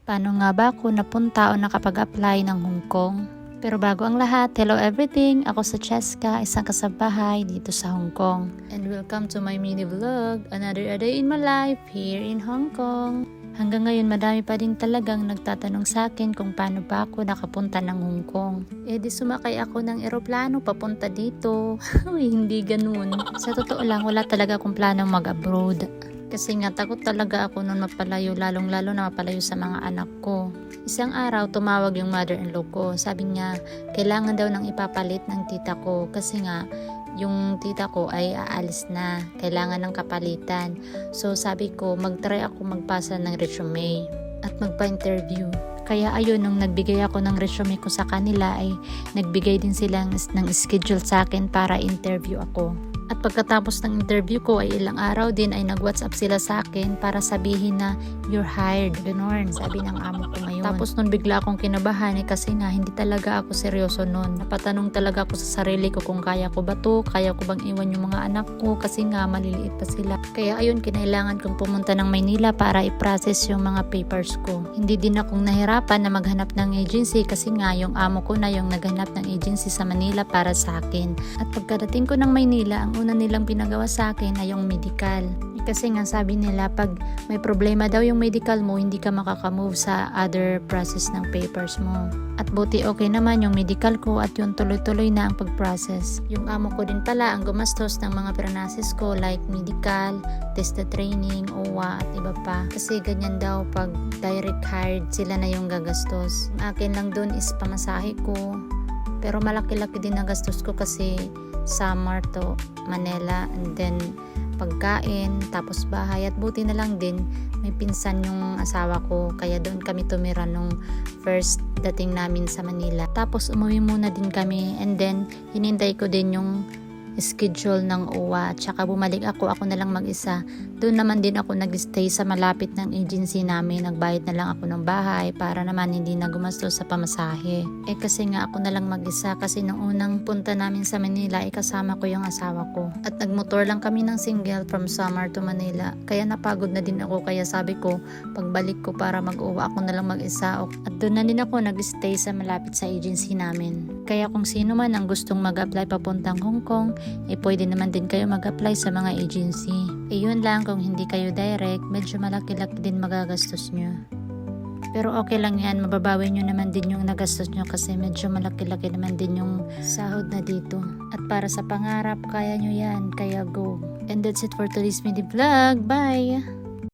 Paano nga ba ako napunta o nakapag-apply ng Hong Kong? Pero bago ang lahat, hello everything! Ako sa Cheska, isang kasabahay dito sa Hong Kong. And welcome to my mini vlog, another day in my life here in Hong Kong. Hanggang ngayon madami pa din talagang nagtatanong sa akin kung paano ba ako nakapunta ng Hong Kong. Di sumakay ako ng eroplano papunta dito. Uy, hindi ganun. Sa totoo lang, wala talaga akong planong mag-abroad. Kasi nga takot talaga ako noon mapalayo, lalong-lalo na mapalayo sa mga anak ko. Isang araw tumawag yung mother-in-law ko. Sabi niya, kailangan daw ng ipapalit ng tita ko kasi nga yung tita ko ay aalis na. Kailangan ng kapalitan. So sabi ko, mag-try ako magpasa ng resume at magpa-interview. Kaya ayun, nung nagbigay ako ng resume ko sa kanila ay nagbigay din sila ng schedule sa akin para interview ako. At pagkatapos ng interview ko ay ilang araw din ay nag-WhatsApp sila sa akin para sabihin na you're hired. Ganon, sabi ng amo ko ngayon. Tapos nun bigla akong kinabahan kasi nga hindi talaga ako seryoso nun. Napatanong talaga ako sa sarili ko kung kaya ko ba to, kaya ko bang iwan yung mga anak ko kasi nga maliliit pa sila. Kaya ayun, kinailangan kong pumunta ng Maynila para i-process yung mga papers ko. Hindi din akong nahirapan na maghanap ng agency kasi nga yung amo ko na yung naghanap ng agency sa Manila para sa akin. At pagkadating ko ng Maynila, ang una nilang pinagawa sa akin ay yung medical. Kasi nga sabi nila pag may problema daw yung medical mo, hindi ka makakamove sa other process ng papers mo. At buti okay naman yung medical ko at yung tuloy-tuloy na ang pag-process. Yung amo ko din pala ang gumastos ng mga pranasis ko like medical, tested training, OWA at iba pa. Kasi ganyan daw pag direct hired sila na yung gagastos. Akin lang dun is pamasahe ko. Pero malaki-laki din ang gastos ko kasi Samar to Manila and then pagkain, tapos bahay at buti na lang din may pinsan yung asawa ko kaya doon kami tumira nung first dating namin sa Manila. Tapos umuwi muna din kami and then hinintay ko din yung schedule ng OWA at saka bumalik ako na lang mag-isa. Doon naman din ako nag-stay sa malapit ng agency namin. Nagbayad na lang ako ng bahay para naman hindi na gumastos sa pamasahe. Kasi nga ako na lang mag-isa kasi nung unang punta namin sa Manila kasama ko yung asawa ko. At nagmotor lang kami ng single from Samar to Manila. Kaya napagod na din ako kaya sabi ko pagbalik ko para mag-uwa ako na lang mag-isa. At doon na din ako nag-stay sa malapit sa agency namin. Kaya kung sino man ang gustong mag-apply papuntang Hong Kong, pwede naman din kayo mag-apply sa mga agency. Yun lang kung hindi kayo direct, medyo malaki-laki din magagastos nyo. Pero okay lang yan, mababawi nyo naman din yung nagastos nyo kasi medyo malaki-laki naman din yung sahod na dito. At para sa pangarap, kaya nyo yan, kaya go. And that's it for today's mini vlog. Bye!